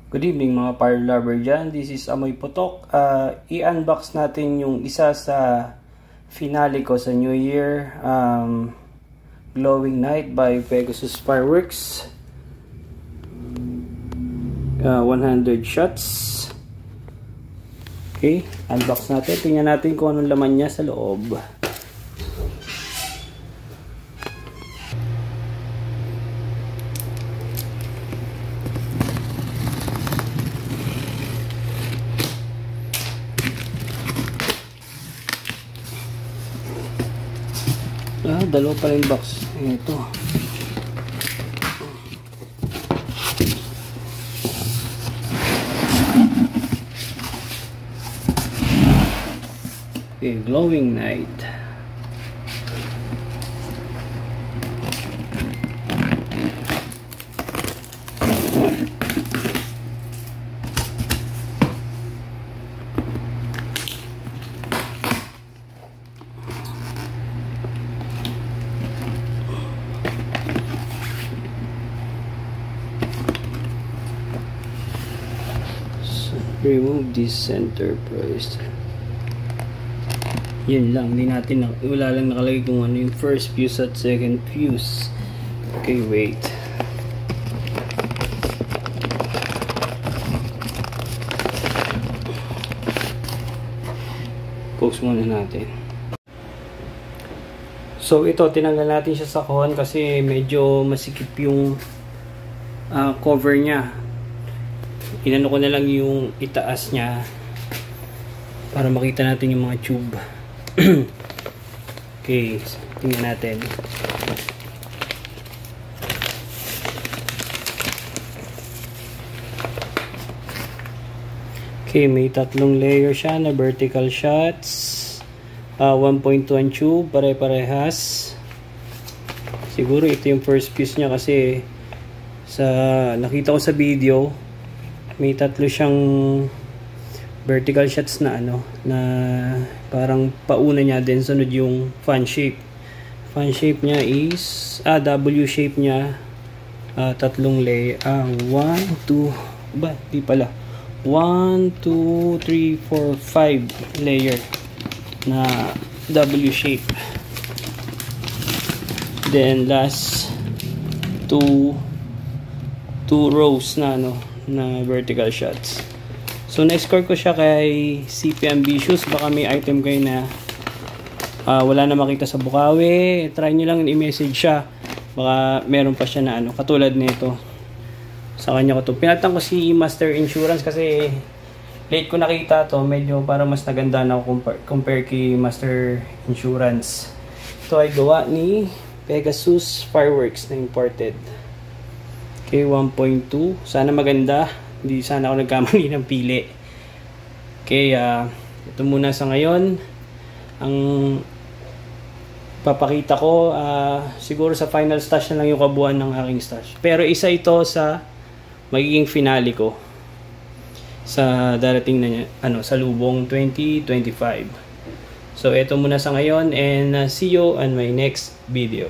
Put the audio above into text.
Good evening mga fire lover dyan. This is Amoy Putok. I-unbox natin yung isa sa finale ko sa New Year. Glowing Night by Pegasus Fireworks. 100 shots. Okay, unbox natin. Tingnan natin kung anong laman niya sa loob. Dalawa pa rin box. Ito. Okay, Glowing Night. Remove this center first. Yun lang, wala lang nakalagay kung ano yung first fuse at second fuse. Okay, wait. Focus muna natin. So ito, tinanggal natin siya sa kahon kasi medyo masikip yung cover niya. Inano ko na lang yung itaas niya para makita natin yung mga tube. Okay, tingnan natin. Okay, may tatlong layer siya na vertical shots. 1.1 tube, pare-parehas. Siguro ito yung first piece niya kasi sa nakita ko sa video may tatlo siyang vertical shots na na parang pauna niya, then sunod yung fan shape. Fan shape niya is W shape niya, tatlong layer. 1, 2 ba? Di pala. 1, 2, 3, 4, 5 layer na W shape. Then last two rows na na vertical shots. So na-score ko siya kay CP Ambitious. Baka may item kayo na wala na makita sa Bukawi, try nyo lang i-message siya, baka meron pa siya na katulad nito. Sa kanya ko to pinatang ko si Master Insurance kasi late ko nakita to, medyo para mas naganda na compare kay Master Insurance. Ito ay gawa ni Pegasus Fireworks na imported. Okay, 1.2. Sana maganda. Hindi sana ako nagkamali ng pili. Okay, ito muna sa ngayon. Ang papakita ko, siguro sa final stash na lang yung kabuuan ng aking stash. Pero isa ito sa magiging finale ko sa darating na sa lubong 2025. So, ito muna sa ngayon and see you on my next video.